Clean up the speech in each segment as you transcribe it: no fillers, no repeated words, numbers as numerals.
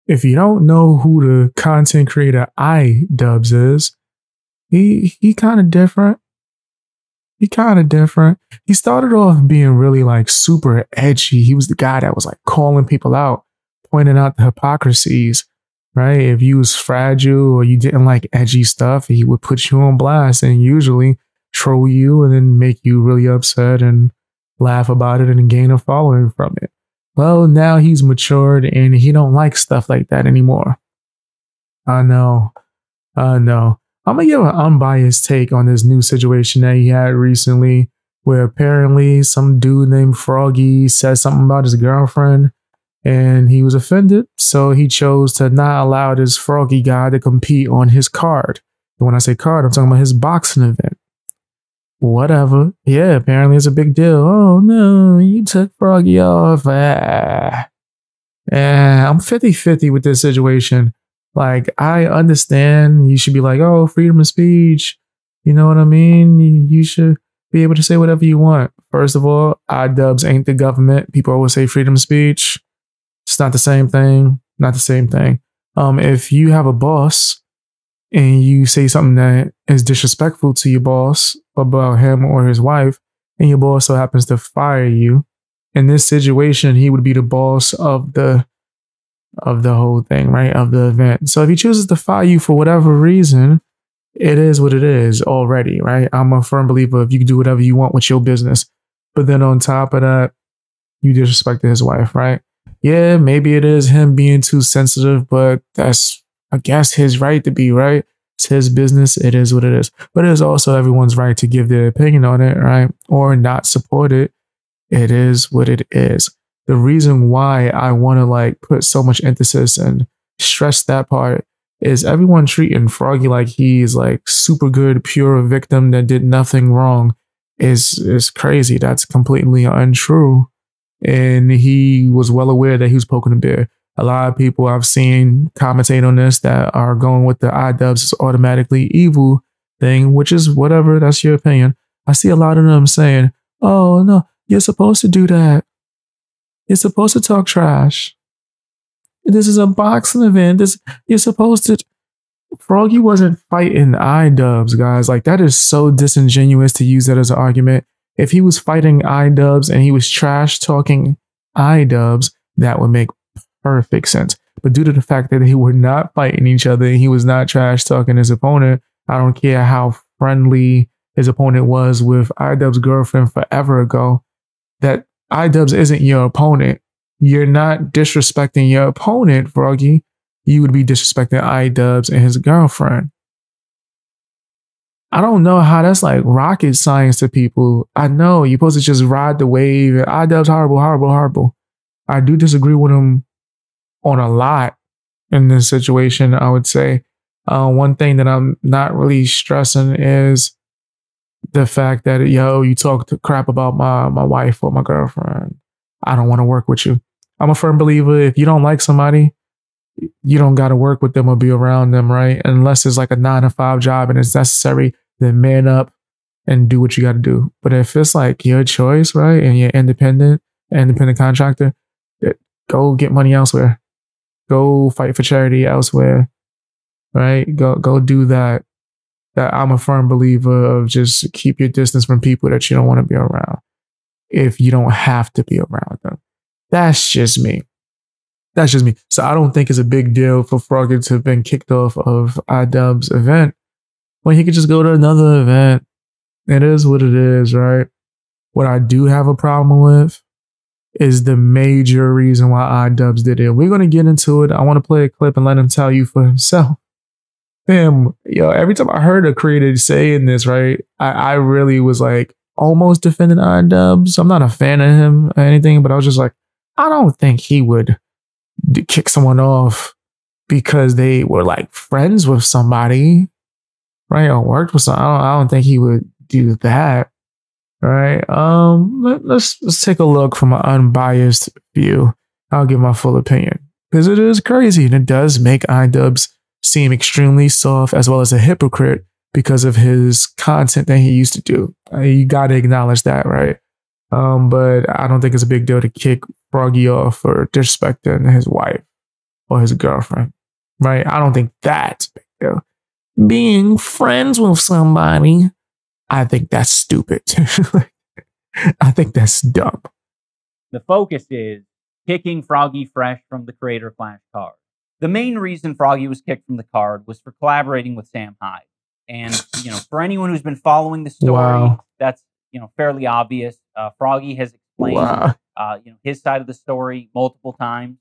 if you don't know who the content creator iDubbbz is, he kind of different. He kind of different. He started off being really like super edgy. He was the guy that was like calling people out, pointing out the hypocrisies, right? If you was fragile or you didn't like edgy stuff, he would put you on blast and usually troll you and then make you really upset and laugh about it and gain a following from it. Well, now he's matured and he don't like stuff like that anymore. I know. I know. I'm going to give an unbiased take on this new situation that he had recently, where apparently some dude named Froggy said something about his girlfriend and he was offended. So he chose to not allow this Froggy guy to compete on his card. And when I say card, I'm talking about his boxing event. Whatever. Yeah, apparently it's a big deal. Oh no, you took Froggy off. I'm 50-50 with this situation. Like, I understand you should be like, oh, freedom of speech. You know what I mean? You should be able to say whatever you want. First of all, iDubbbz ain't the government. People always say freedom of speech. It's not the same thing. Not the same thing. If you have a boss and you say something that is disrespectful to your boss about him or his wife, and your boss so happens to fire you, in this situation, he would be the boss of the whole thing, right? Of the event. So if he chooses to fire you for whatever reason, it is what it is already, right? I'm a firm believer if you can do whatever you want with your business. But then on top of that, you disrespected his wife, right? Yeah, maybe it is him being too sensitive, but that's, I guess, his right to be, right? It's his business. It is what it is. But it is also everyone's right to give their opinion on it, right? Or not support it. It is what it is. The reason why I want to like put so much emphasis and stress that part is everyone treating Froggy like he's like super good, pure victim that did nothing wrong is crazy. That's completely untrue. And he was well aware that he was poking a bear. A lot of people I've seen commentate on this that are going with the iDubbbz is automatically evil thing, which is whatever. That's your opinion. I see a lot of them saying, oh no, you're supposed to do that. You're supposed to talk trash. This is a boxing event. You're supposed to. Froggy wasn't fighting iDubbbz, guys. Like, that is so disingenuous to use that as an argument. If he was fighting iDubbbz and he was trash talking iDubbbz, that would make perfect sense. But due to the fact that they were not fighting each other and he was not trash talking his opponent, I don't care how friendly his opponent was with iDubbbz's girlfriend forever ago, that iDubbbz isn't your opponent. You're not disrespecting your opponent, Froggy. You would be disrespecting iDubbbz and his girlfriend. I don't know how that's like rocket science to people. I know you're supposed to just ride the wave. iDubbbz horrible, horrible, horrible. I do disagree with him on a lot in this situation, I would say. One thing that I'm not really stressing is the fact that, yo, you talk crap about my wife or my girlfriend. I don't want to work with you. I'm a firm believer, if you don't like somebody, you don't got to work with them or be around them, right? Unless it's like a 9-to-5 job and it's necessary, then man up and do what you got to do. But if it's like your choice, right, and you're independent contractor, go get money elsewhere. Go fight for charity elsewhere, right? Go do that. That I'm a firm believer of just keep your distance from people that you don't want to be around if you don't have to be around them. That's just me. That's just me. So I don't think it's a big deal for Froggy to have been kicked off of iDubbbz's event when he could just go to another event. It is what it is, right? What I do have a problem with is the major reason why iDubbbz did it. We're going to get into it. I want to play a clip and let him tell you for himself. Damn, yo, every time I heard a creator saying this, right, I really was like almost defending iDubbbz. I'm not a fan of him or anything, but I was just like, I don't think he would kick someone off because they were like friends with somebody, right, or worked with someone. I don't think he would do that, right? Let's take a look from an unbiased view. I'll give my full opinion because it is crazy and it does make iDubbbz seem extremely soft as well as a hypocrite because of his content that he used to do. You got to acknowledge that, right? But I don't think it's a big deal to kick Froggy off for disrespecting his wife. or his girlfriend, right? I don't think that's a big deal. Being friends with somebody, I think that's stupid. I think that's dumb. The focus is kicking Froggy Fresh from the Creator Clash card. The main reason Froggy was kicked from the card was for collaborating with Sam Hyde. And, for anyone who's been following the story, that's, fairly obvious. Froggy has explained, his side of the story multiple times.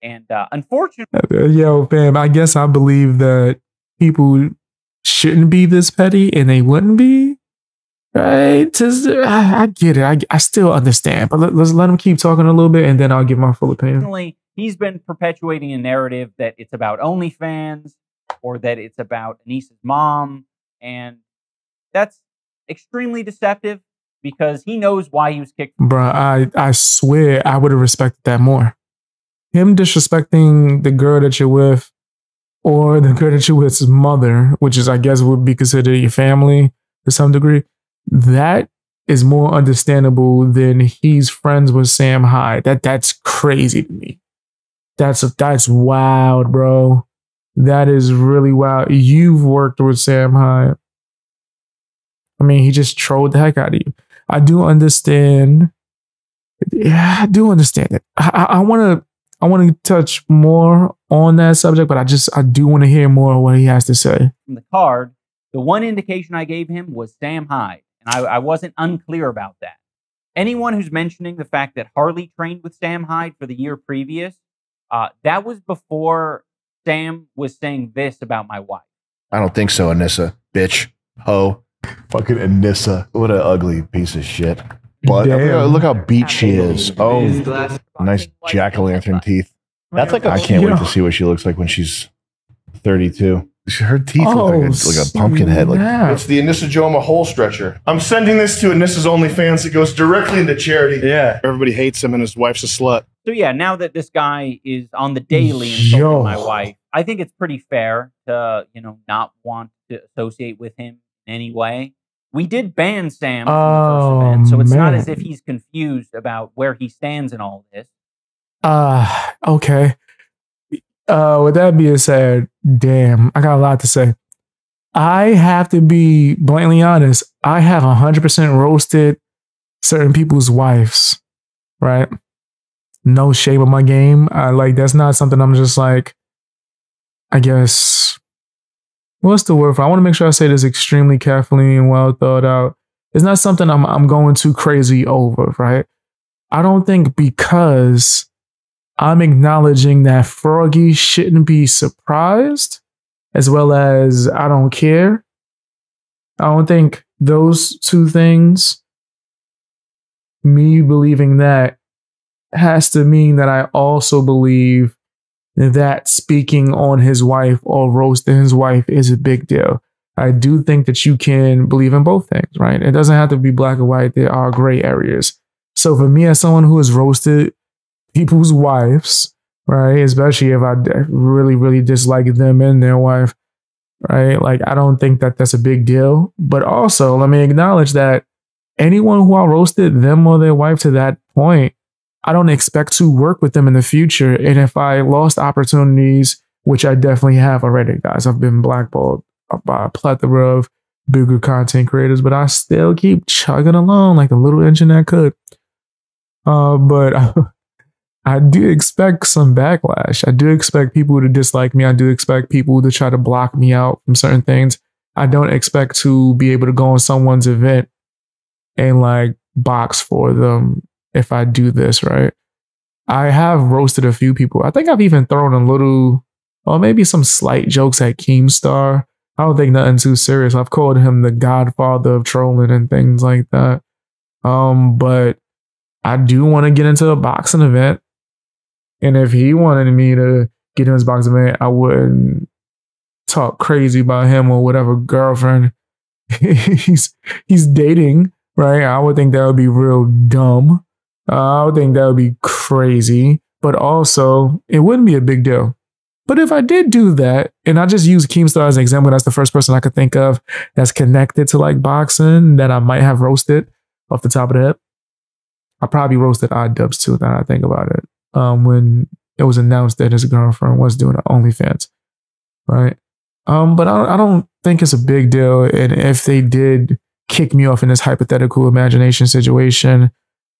And unfortunately... Yo, fam, I guess I believe that people shouldn't be this petty and they wouldn't be. Right? I get it. I still understand. But let's let him keep talking a little bit and then I'll give my full opinion. He's been perpetuating a narrative that it's about OnlyFans or that it's about Anissa's mom. And that's extremely deceptive because he knows why he was kicked. Bruh, I swear I would have respected that more. Him disrespecting the girl that you're with or the girl that you're with's mother, which is, I guess, would be considered your family to some degree. That is more understandable than he's friends with Sam Hyde. That's crazy to me. That's wild, bro. That is really wild. You've worked with Sam Hyde. I mean, he just trolled the heck out of you. I do understand. Yeah, I do understand it. I want to touch more on that subject, but I do want to hear more of what he has to say. From the card, the one indication I gave him was Sam Hyde, and I wasn't unclear about that. Anyone who's mentioning the fact that Harley trained with Sam Hyde for the year previous, that was before Sam was saying this about my wife. I don't think so, Anissa. Bitch. Ho. Fucking Anissa. What an ugly piece of shit. But look how beat she is. Oh, nice jack-o'-lantern teeth. That's like I can't wait to see what she looks like when she's 32. Her teeth look like a pumpkin head. It's the Anissa Joma hole stretcher. I'm sending this to Anissa's OnlyFans. It goes directly into charity. Yeah. Everybody hates him and his wife's a slut. So yeah, now that this guy is on the daily insulting my wife, I think it's pretty fair to, not want to associate with him in any way. We did ban Sam from the first event, so it's not as if he's confused about where he stands in all this. Okay. With that being said, damn, I got a lot to say. I have to be blatantly honest. I have 100% roasted certain people's wives, right? No shame in my game. That's not something I'm just like, I guess, what's the word for? I want to make sure I say this extremely carefully and well thought out. It's not something I'm going too crazy over, right? I don't think because I'm acknowledging that Froggy shouldn't be surprised, as well as I don't care. I don't think those two things, me believing that, has to mean that I also believe that speaking on his wife or roasting his wife is a big deal. I do think that you can believe in both things, right? It doesn't have to be black or white. There are gray areas. So for me, as someone who has roasted people's wives, right, especially if I really, really dislike them and their wife, right? I don't think that that's a big deal. But also, let me acknowledge that anyone who I roasted them or their wife to that point, I don't expect to work with them in the future. And if I lost opportunities, which I definitely have already, guys, I've been blackballed by a plethora of bigger content creators, but I still keep chugging along like a little engine that could. But I do expect some backlash. I do expect people to dislike me. I do expect people to try to block me out from certain things. I don't expect to be able to go on someone's event and box for them if I do this, right? I have roasted a few people. I think I've even thrown a little, or maybe some slight jokes at Keemstar. I don't think nothing too serious. I've called him the godfather of trolling and things like that. But I do want to get into a boxing event. And if he wanted me to get in his boxing event, I wouldn't talk crazy about him or whatever girlfriend he's dating, right? I would think that would be real dumb. I would think that would be crazy, but also it wouldn't be a big deal. But if I did do that, and I just use Keemstar as an example, that's the first person I could think of that's connected to boxing that I might have roasted off the top of the head. I probably roasted iDubbbz too, now that I think about it. When it was announced that his girlfriend was doing OnlyFans, right? But I don't think it's a big deal. And if they did kick me off in this hypothetical imagination situation,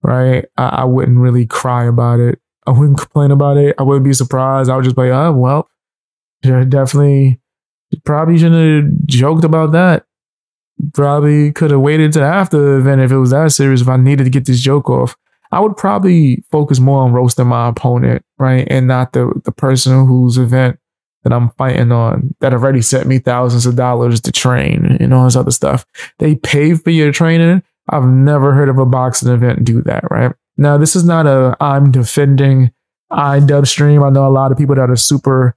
right, I wouldn't really cry about it. I wouldn't complain about it. I wouldn't be surprised. I would just be like, oh, well, definitely, probably shouldn't have joked about that. Probably could have waited to after the event if it was that serious, if I needed to get this joke off. I would probably focus more on roasting my opponent, right? And not the person whose event that I'm fighting on that already sent me thousands of dollars to train and all this other stuff. They pay for your training. I've never heard of a boxing event do that, right? Now, this is not I'm defending iDubbbz stream. I know a lot of people that are super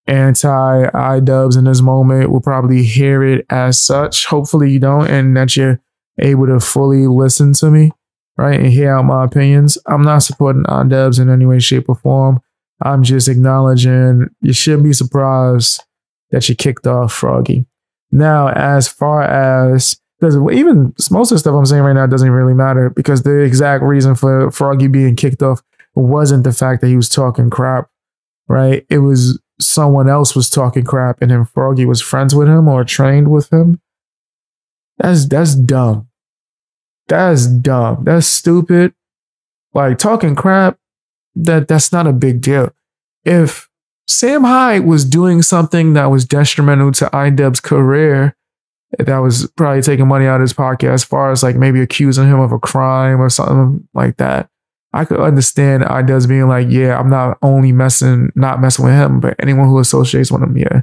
anti-iDubbbz in this moment will probably hear it as such. Hopefully you don't, and that you're able to fully listen to me, right, and hear out my opinions. I'm not supporting iDubbbz in any way, shape, or form. I'm just acknowledging you shouldn't be surprised that you kicked off Froggy. Now, as far as, because even most of the stuff I'm saying right now doesn't really matter, because the exact reason for Froggy being kicked off wasn't the fact that he was talking crap, right? It was someone else was talking crap and then Froggy was friends with him or trained with him. That's dumb. That's dumb. That's stupid. Like, talking crap, that's not a big deal. If Sam Hyde was doing something that was detrimental to iDubbbz's career, that was probably taking money out of his pocket, as far as like maybe accusing him of a crime or something like that, I could understand iDubbbz being like, yeah, I'm not only not messing with him, but anyone who associates with him, yeah,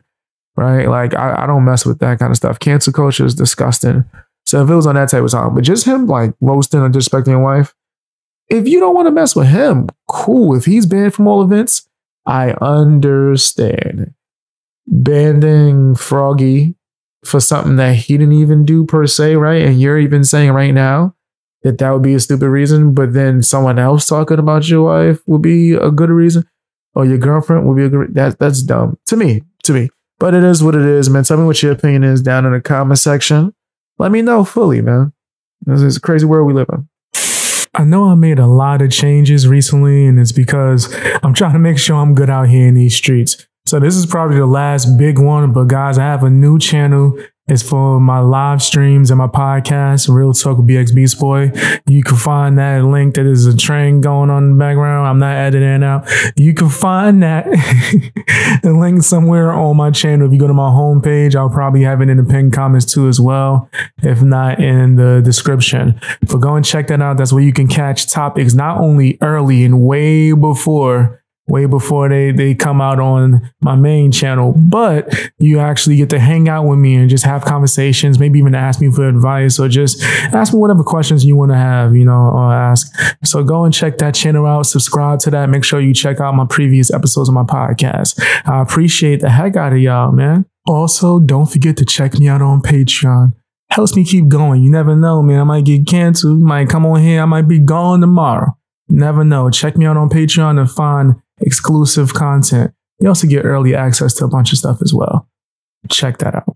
right? Like, I don't mess with that kind of stuff. Cancel culture is disgusting. So if it was on that type of time, but just him like roasting or disrespecting your wife, if you don't want to mess with him, cool. If he's banned from all events, I understand. Banning Froggy for something that he didn't even do per se, right? And you're even saying right now that would be a stupid reason, but then someone else talking about your wife would be a good reason, or your girlfriend would be a good reason. That's dumb to me. But it is what it is, man. Tell me what your opinion is down in the comment section. Let me know fully, man. This is a crazy world we live in. I know I made a lot of changes recently, and it's because I'm trying to make sure I'm good out here in these streets. So this is probably the last big one, but guys, I have a new channel. It's for my live streams and my podcast, Real Talk with BXB Boy. You can find that link. That is a train going on in the background. I'm not editing out. You can find that the link somewhere on my channel. If you go to my homepage, I'll probably have it in the pinned comments too as well, if not in the description. But go and check that out. That's where you can catch topics not only early and way before they come out on my main channel, but you actually get to hang out with me and just have conversations, maybe even ask me for advice or just ask me whatever questions you want to have, or ask. So go and check that channel out, subscribe to that. Make sure you check out my previous episodes of my podcast. I appreciate the heck out of y'all, man. Also, don't forget to check me out on Patreon. Helps me keep going. You never know, man. I might get canceled. You might come on here. I might be gone tomorrow. Never know. Check me out on Patreon and find exclusive content. You also get early access to a bunch of stuff as well. Check that out.